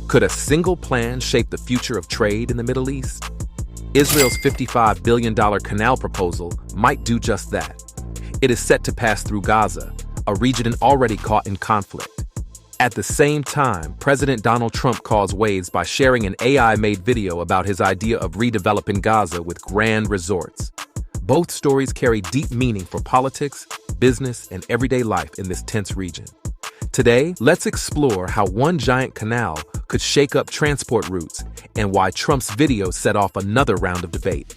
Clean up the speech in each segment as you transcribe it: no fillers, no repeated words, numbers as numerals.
Could a single plan shape the future of trade in the Middle East? Israel's $55 billion canal proposal might do just that. It is set to pass through Gaza, a region already caught in conflict. At the same time, President Donald Trump caused waves by sharing an AI-made video about his idea of redeveloping Gaza with grand resorts. Both stories carry deep meaning for politics, business, and everyday life in this tense region. Today, let's explore how one giant canal could shake up transport routes and why Trump's video set off another round of debate.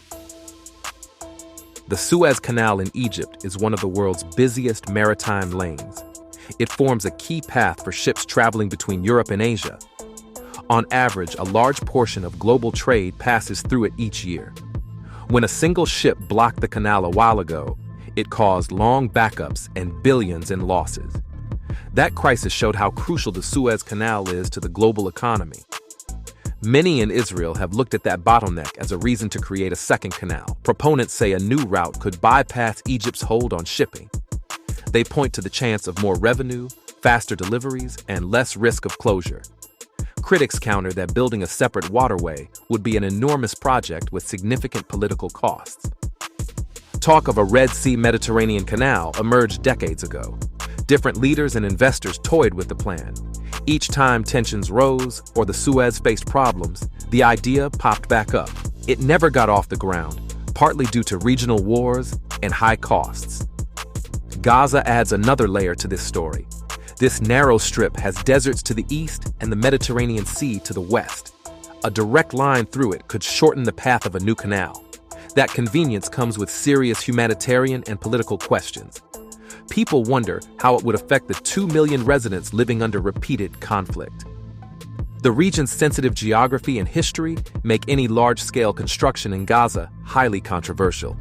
The Suez Canal in Egypt is one of the world's busiest maritime lanes. It forms a key path for ships traveling between Europe and Asia. On average, a large portion of global trade passes through it each year. When a single ship blocked the canal a while ago, it caused long backups and billions in losses. That crisis showed how crucial the Suez Canal is to the global economy. Many in Israel have looked at that bottleneck as a reason to create a second canal. Proponents say a new route could bypass Egypt's hold on shipping. They point to the chance of more revenue, faster deliveries, and less risk of closure. Critics counter that building a separate waterway would be an enormous project with significant political costs. Talk of a Red Sea-Mediterranean canal emerged decades ago. Different leaders and investors toyed with the plan. Each time tensions rose or the Suez faced problems, the idea popped back up. It never got off the ground, partly due to regional wars and high costs. Gaza adds another layer to this story. This narrow strip has deserts to the east and the Mediterranean Sea to the west. A direct line through it could shorten the path of a new canal. That convenience comes with serious humanitarian and political questions. People wonder how it would affect the 2 million residents living under repeated conflict. The region's sensitive geography and history make any large-scale construction in Gaza highly controversial.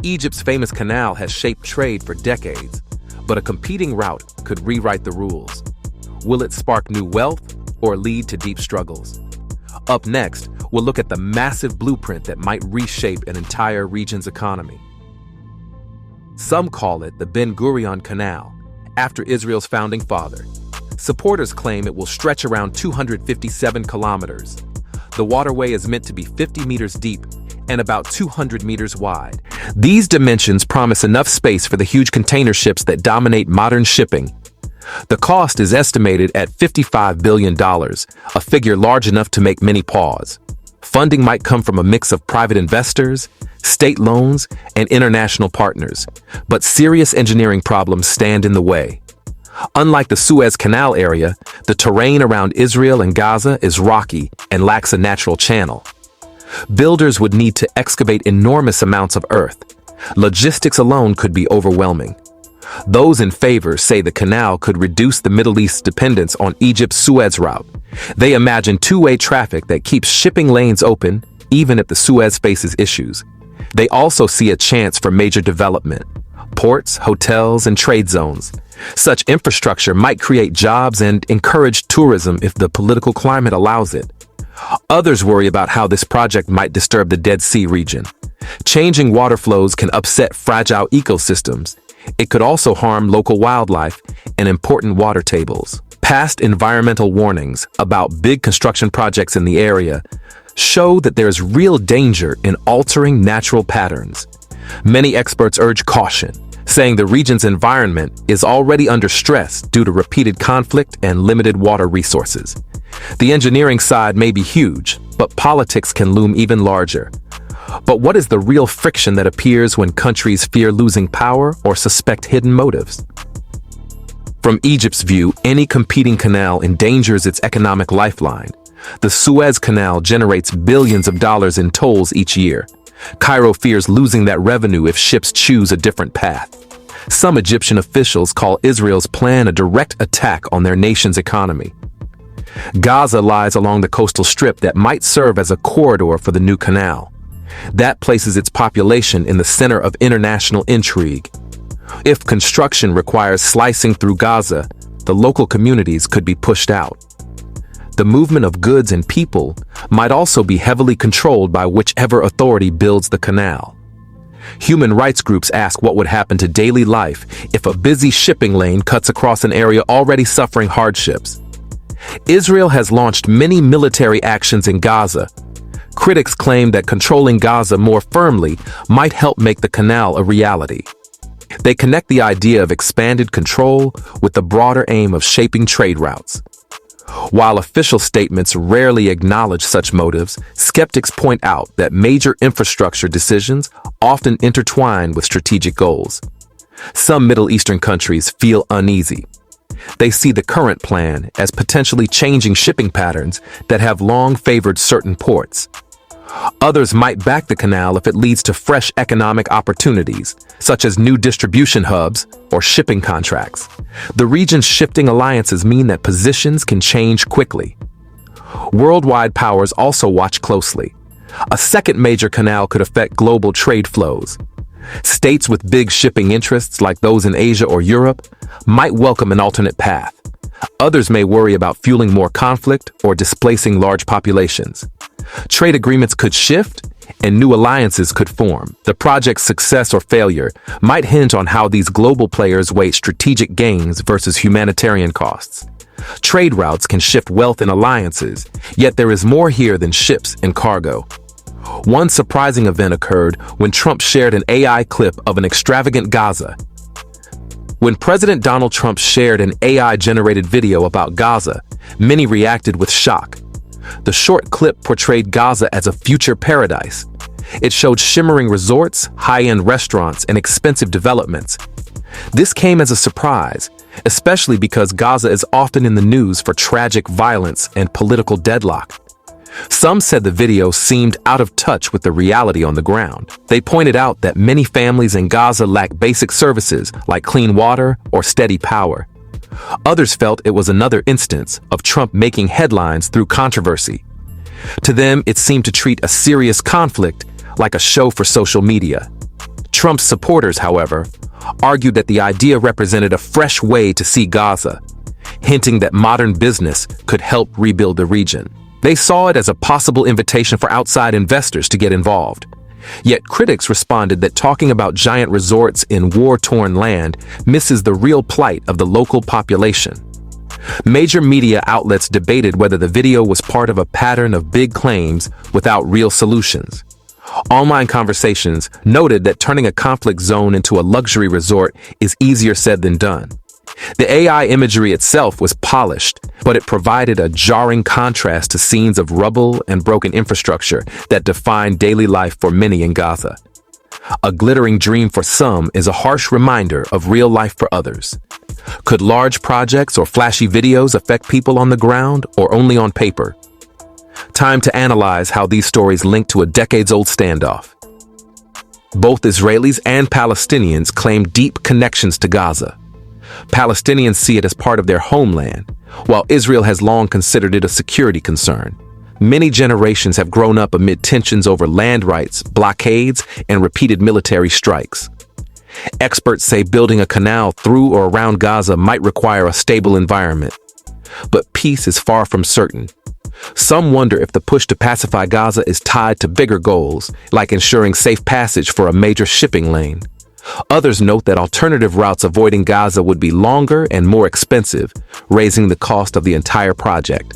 Egypt's famous canal has shaped trade for decades, but a competing route could rewrite the rules. Will it spark new wealth or lead to deep struggles? Up next, we'll look at the massive blueprint that might reshape an entire region's economy. Some call it the Ben Gurion Canal, after Israel's founding father. Supporters claim it will stretch around 257 kilometers. The waterway is meant to be 50 meters deep and about 200 meters wide. These dimensions promise enough space for the huge container ships that dominate modern shipping. The cost is estimated at $55 billion, a figure large enough to make many pause. Funding might come from a mix of private investors, state loans, and international partners, but serious engineering problems stand in the way. Unlike the Suez Canal area, the terrain around Israel and Gaza is rocky and lacks a natural channel. Builders would need to excavate enormous amounts of earth. Logistics alone could be overwhelming. Those in favor say the canal could reduce the Middle East's dependence on Egypt's Suez route. They imagine two-way traffic that keeps shipping lanes open, even if the Suez faces issues. They also see a chance for major development: ports, hotels, and trade zones. Such infrastructure might create jobs and encourage tourism if the political climate allows it. Others worry about how this project might disturb the Dead Sea region. Changing water flows can upset fragile ecosystems. It could also harm local wildlife and important water tables. Past environmental warnings about big construction projects in the area show that there is real danger in altering natural patterns. Many experts urge caution, saying the region's environment is already under stress due to repeated conflict and limited water resources. The engineering side may be huge, but politics can loom even larger. But what is the real friction that appears when countries fear losing power or suspect hidden motives? From Egypt's view, any competing canal endangers its economic lifeline. The Suez Canal generates billions of dollars in tolls each year. Cairo fears losing that revenue if ships choose a different path. Some Egyptian officials call Israel's plan a direct attack on their nation's economy. Gaza lies along the coastal strip that might serve as a corridor for the new canal. That places its population in the center of international intrigue. If construction requires slicing through Gaza, the local communities could be pushed out. The movement of goods and people might also be heavily controlled by whichever authority builds the canal. Human rights groups ask what would happen to daily life if a busy shipping lane cuts across an area already suffering hardships. Israel has launched many military actions in Gaza. Critics claim that controlling Gaza more firmly might help make the canal a reality. They connect the idea of expanded control with the broader aim of shaping trade routes. While official statements rarely acknowledge such motives, skeptics point out that major infrastructure decisions often intertwine with strategic goals. Some Middle Eastern countries feel uneasy. They see the current plan as potentially changing shipping patterns that have long favored certain ports. Others might back the canal if it leads to fresh economic opportunities, such as new distribution hubs or shipping contracts. The region's shifting alliances mean that positions can change quickly. Worldwide powers also watch closely. A second major canal could affect global trade flows. States with big shipping interests, like those in Asia or Europe, might welcome an alternate path. Others may worry about fueling more conflict or displacing large populations. Trade agreements could shift, and new alliances could form. The project's success or failure might hinge on how these global players weigh strategic gains versus humanitarian costs. Trade routes can shift wealth in alliances, yet there is more here than ships and cargo. One surprising event occurred when Trump shared an AI clip of an extravagant Gaza. When President Donald Trump shared an AI-generated video about Gaza, many reacted with shock. The short clip portrayed Gaza as a future paradise. It showed shimmering resorts, high-end restaurants, and expensive developments. This came as a surprise, especially because Gaza is often in the news for tragic violence and political deadlock. Some said the video seemed out of touch with the reality on the ground. They pointed out that many families in Gaza lack basic services like clean water or steady power. Others felt it was another instance of Trump making headlines through controversy. To them, it seemed to treat a serious conflict like a show for social media. Trump's supporters, however, argued that the idea represented a fresh way to see Gaza, hinting that modern business could help rebuild the region. They saw it as a possible invitation for outside investors to get involved. Yet critics responded that talking about giant resorts in war-torn land misses the real plight of the local population. Major media outlets debated whether the video was part of a pattern of big claims without real solutions. Online conversations noted that turning a conflict zone into a luxury resort is easier said than done. The AI imagery itself was polished, but it provided a jarring contrast to scenes of rubble and broken infrastructure that define daily life for many in Gaza. A glittering dream for some is a harsh reminder of real life for others. Could large projects or flashy videos affect people on the ground or only on paper? Time to analyze how these stories link to a decades-old standoff. Both Israelis and Palestinians claim deep connections to Gaza. Palestinians see it as part of their homeland, while Israel has long considered it a security concern. Many generations have grown up amid tensions over land rights, blockades, and repeated military strikes. Experts say building a canal through or around Gaza might require a stable environment. But peace is far from certain. Some wonder if the push to pacify Gaza is tied to bigger goals, like ensuring safe passage for a major shipping lane. Others note that alternative routes avoiding Gaza would be longer and more expensive, raising the cost of the entire project.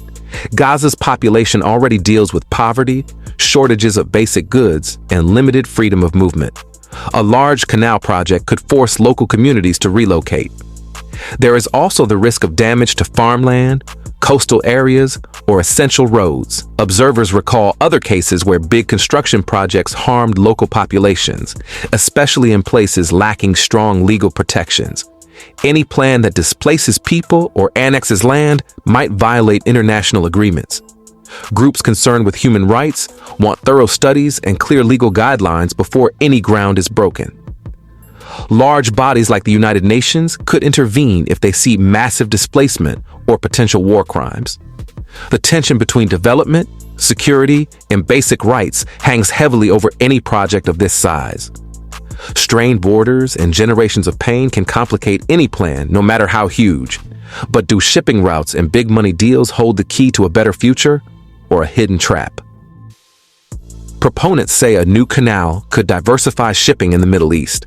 Gaza's population already deals with poverty, shortages of basic goods, and limited freedom of movement. A large canal project could force local communities to relocate. There is also the risk of damage to farmland, coastal areas, or essential roads. Observers recall other cases where big construction projects harmed local populations, especially in places lacking strong legal protections. Any plan that displaces people or annexes land might violate international agreements. Groups concerned with human rights want thorough studies and clear legal guidelines before any ground is broken. Large bodies like the United Nations could intervene if they see massive displacement or potential war crimes. The tension between development, security, and basic rights hangs heavily over any project of this size. Strained borders and generations of pain can complicate any plan, no matter how huge. But do shipping routes and big money deals hold the key to a better future, or a hidden trap? Proponents say a new canal could diversify shipping in the Middle East.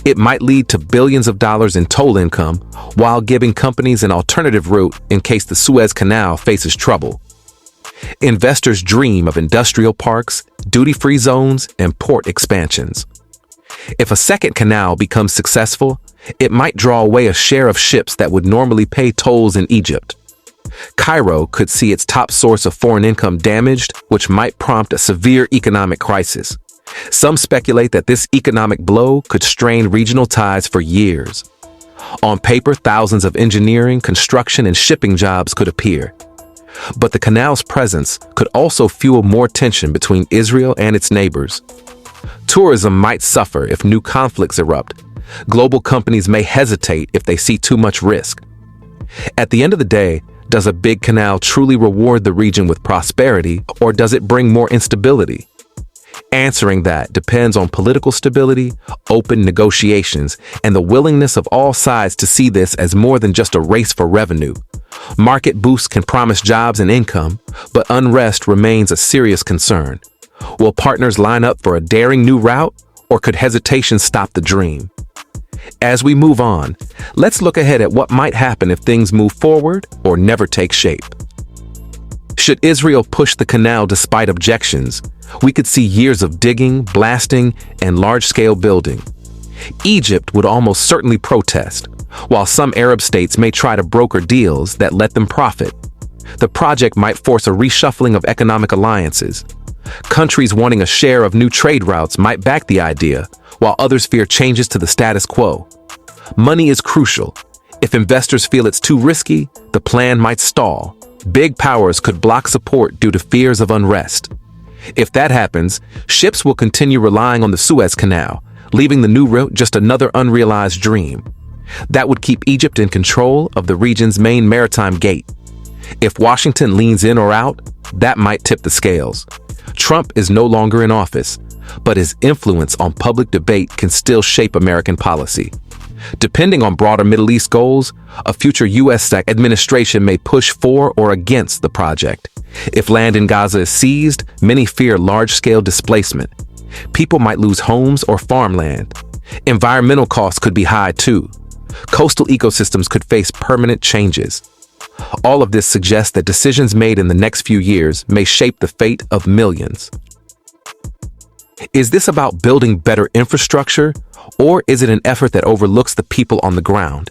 It might lead to billions of dollars in toll income while giving companies an alternative route in case the Suez Canal faces trouble. Investors dream of industrial parks, duty-free zones, and port expansions. If a second canal becomes successful, it might draw away a share of ships that would normally pay tolls in Egypt. Cairo could see its top source of foreign income damaged, which might prompt a severe economic crisis. Some speculate that this economic blow could strain regional ties for years. On paper, thousands of engineering, construction, and shipping jobs could appear. But the canal's presence could also fuel more tension between Israel and its neighbors. Tourism might suffer if new conflicts erupt. Global companies may hesitate if they see too much risk. At the end of the day, does a big canal truly reward the region with prosperity, or does it bring more instability? Answering that depends on political stability, open negotiations, and the willingness of all sides to see this as more than just a race for revenue. Market boosts can promise jobs and income, but unrest remains a serious concern. Will partners line up for a daring new route, or could hesitation stop the dream? As we move on, let's look ahead at what might happen if things move forward or never take shape. Should Israel push the canal despite objections, we could see years of digging, blasting, and large-scale building. Egypt would almost certainly protest, while some Arab states may try to broker deals that let them profit. The project might force a reshuffling of economic alliances. Countries wanting a share of new trade routes might back the idea, while others fear changes to the status quo. Money is crucial. If investors feel it's too risky, the plan might stall. Big powers could block support due to fears of unrest. If that happens, ships will continue relying on the Suez Canal, leaving the new route just another unrealized dream. That would keep Egypt in control of the region's main maritime gate. If Washington leans in or out, that might tip the scales. Trump is no longer in office, but his influence on public debate can still shape American policy. Depending on broader Middle East goals, a future U.S. administration may push for or against the project. If land in Gaza is seized, many fear large-scale displacement. People might lose homes or farmland. Environmental costs could be high too. Coastal ecosystems could face permanent changes. All of this suggests that decisions made in the next few years may shape the fate of millions. Is this about building better infrastructure, or is it an effort that overlooks the people on the ground?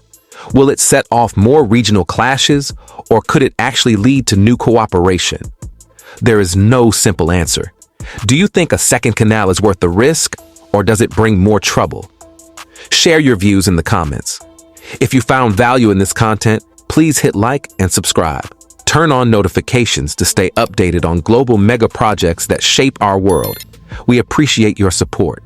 Will it set off more regional clashes, or could it actually lead to new cooperation? There is no simple answer. Do you think a second canal is worth the risk, or does it bring more trouble? Share your views in the comments. If you found value in this content, please hit like and subscribe. Turn on notifications to stay updated on global mega projects that shape our world. We appreciate your support.